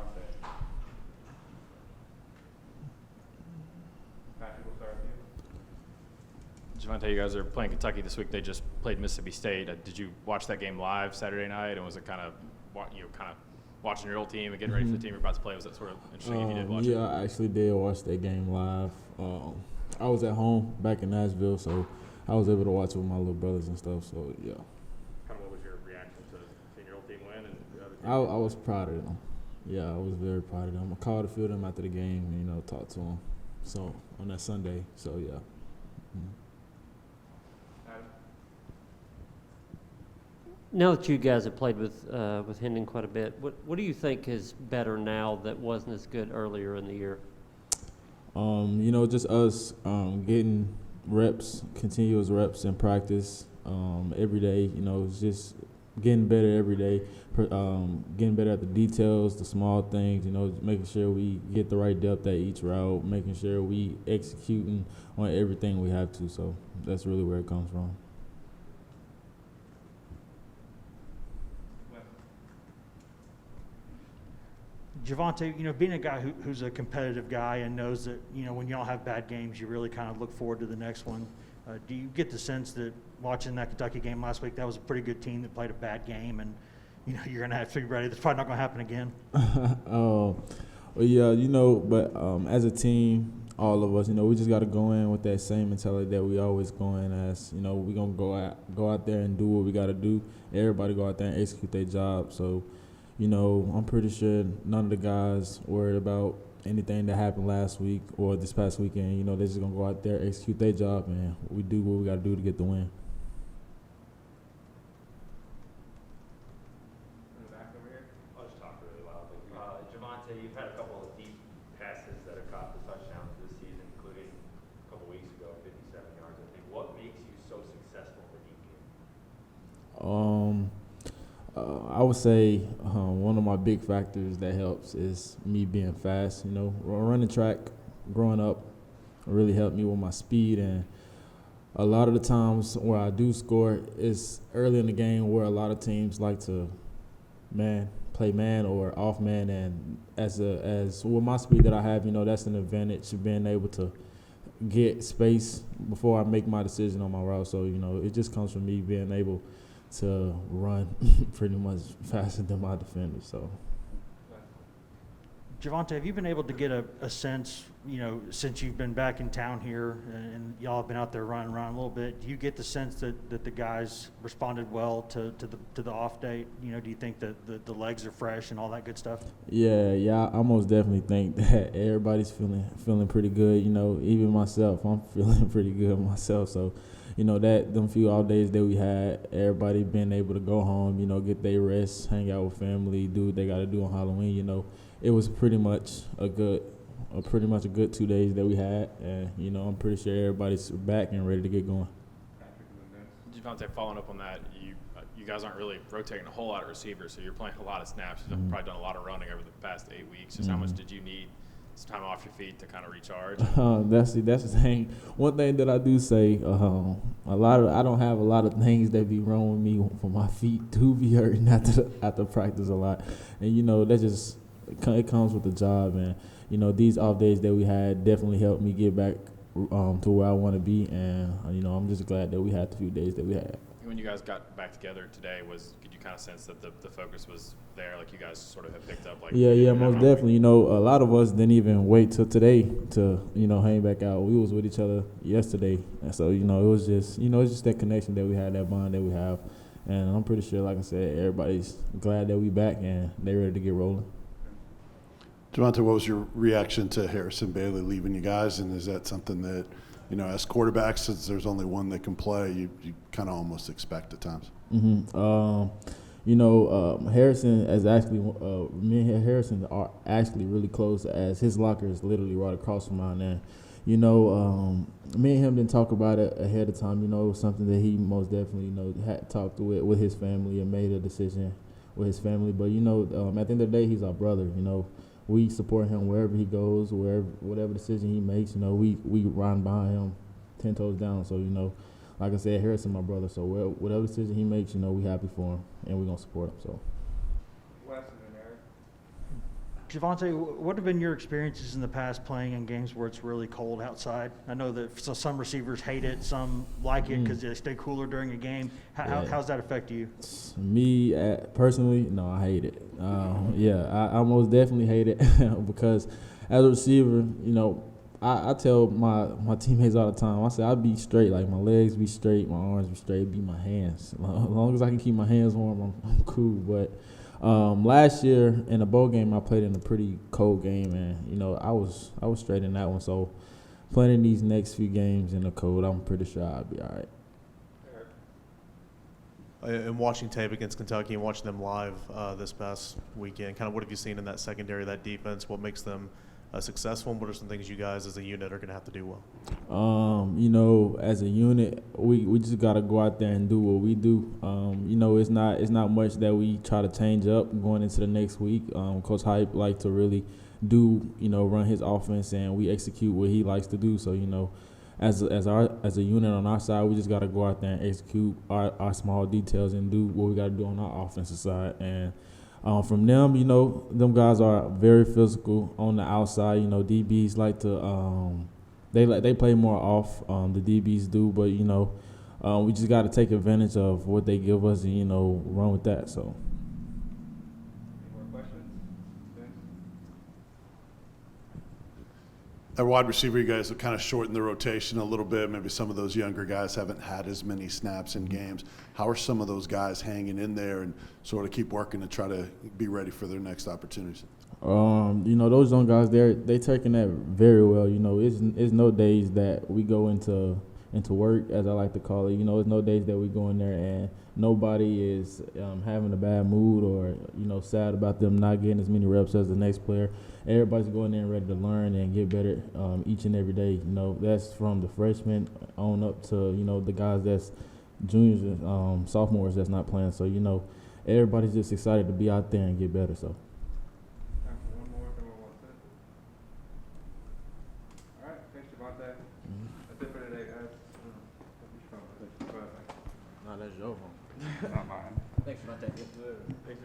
JaVonta. Patrick, we'll start with you. JaVonta, you guys are playing Kentucky this week. They just played Mississippi State. Did you watch that game live Saturday night? And was it kind of watching your old team and getting ready for the team you're about to play? Was that sort of interesting if you did watch it? Yeah, I actually did watch that game live. I was at home back in Nashville, so I was able to watch it with my little brothers and stuff. So yeah. Kind of what was your reaction to seeing your old team win and the other team? I was proud of them. Yeah, I was very proud of them. I called a few of them after the game and, talked to them. So on that Sunday, so yeah. Now that you guys have played with Hendon quite a bit, what do you think is better now that wasn't as good earlier in the year? Just us getting reps, continuous reps in practice every day. It's just getting better every day, getting better at the details, the small things, making sure we get the right depth at each route, making sure we executing on everything we have to. So that's really where it comes from. JaVonta, being a guy who's a competitive guy and knows that, when y'all have bad games, you really kind of look forward to the next one. Do you get the sense that watching that Kentucky game last week, that was a pretty good team that played a bad game and, you're going to have to be ready. That's probably not going to happen again. But as a team, all of us, we just got to go in with that same mentality that we always go in as, we're going to go out there and do what we got to do. Everybody go out there and execute their job. So, I'm pretty sure none of the guys worried about anything that happened last week or this past weekend. They're just going to go out there, execute their job, and we do what we got to do to get the win. In the back over here. I'll just talk really loudly. JaVonta, you've had a couple of deep passes that have caught the touchdowns this season, including a couple weeks ago, 57 yards, I think. What makes you so successful in the deep game? I would say one of my big factors that helps is me being fast. Running track growing up really helped me with my speed, and a lot of the times where I do score is early in the game where a lot of teams like to play man or off man, and as with my speed that I have, that's an advantage of being able to get space before I make my decision on my route. So it just comes from me being able to run pretty much faster than my defenders. So, JaVonta, have you been able to get a sense, since you've been back in town here and y'all have been out there running around a little bit, do you get the sense that the guys responded well to the off date? Do you think that the legs are fresh and all that good stuff? Yeah, I most definitely think that everybody's feeling pretty good. Even myself, I'm feeling pretty good myself. So, that them few off days that we had, everybody being able to go home, get their rest, hang out with family, do what they got to do on Halloween. It was pretty much a good 2 days that we had, and I'm pretty sure everybody's back and ready to get going. JaVonta, following up on that, you guys aren't really rotating a whole lot of receivers, so you're playing a lot of snaps. You've probably done a lot of running over the past 8 weeks. Just how much did you need some time off your feet to kind of recharge? That's the thing. One thing that I do say, I don't have a lot of things that be wrong with me for my feet to be hurting after practice a lot, and that just it comes with the job, and these off days that we had definitely helped me get back to where I want to be, and I'm just glad that we had the few days that we had. When you guys got back together today, could you kind of sense that the focus was there, like you guys sort of have picked up? Yeah, most definitely. A lot of us didn't even wait till today to hang back out. We was with each other yesterday, and so it was just it's just that connection that we had, that bond that we have, and I'm pretty sure, like I said, everybody's glad that we back and they ready to get rolling. JaVonta, what was your reaction to Harrison Bailey leaving you guys, and is that something that, as quarterbacks, since there's only one that can play, you kind of almost expect at times? Harrison is actually me and Harrison are actually really close, as his locker is literally right across from mine. And me and him didn't talk about it ahead of time. It was something that he most definitely had talked with his family and made a decision with his family. But at the end of the day, he's our brother. We support him wherever he goes, whatever decision he makes. We run behind him 10 toes down. So like I said, Harrison, my brother. So whatever decision he makes, we happy for him and we're gonna support him. So. Wes and then Eric. JaVonta, what have been your experiences in the past playing in games where it's really cold outside? I know that some receivers hate it, some like it because they stay cooler during a game. How's that affect you? Me personally, no, I hate it. I most definitely hate it because as a receiver, I tell my teammates all the time, I say I be straight, like my legs be straight, my arms be straight, be my hands. As long as I can keep my hands warm, I'm cool. But last year in a bowl game, I played in a pretty cold game, and I was straight in that one. So playing in these next few games in the cold, I'm pretty sure I'll be all right. And watching tape against Kentucky and watching them live this past weekend, kind of what have you seen in that secondary, that defense? What makes them successful, and what are some things you guys as a unit are going to have to do well? As a unit, we just got to go out there and do what we do. It's not much that we try to change up going into the next week. Coach Hype like to really run his offense, and we execute what he likes to do. So, as a unit on our side, we just got to go out there and execute our small details and do what we got to do on our offensive side. And from them, them guys are very physical on the outside. DBs like to they play more off. The DBs do, but we just got to take advantage of what they give us and run with that. So. Any more questions? Vince? At wide receiver, you guys have kind of shortened the rotation a little bit. Maybe some of those younger guys haven't had as many snaps in games. How are some of those guys hanging in there and sort of keep working to try to be ready for their next opportunities? Those young guys, they taking that very well. It's no days that we go into work, as I like to call it. It's no days that we go in there and nobody is having a bad mood or sad about them not getting as many reps as the next player. Everybody's going in ready to learn and get better each and every day. That's from the freshmen on up to the guys that's juniors and sophomores that's not playing. So everybody's just excited to be out there and get better. So. Time for one more, then we'll sit. All right, thanks, JaVonta. That's it for today, guys. No, that's your home. Not mine. Thanks for that.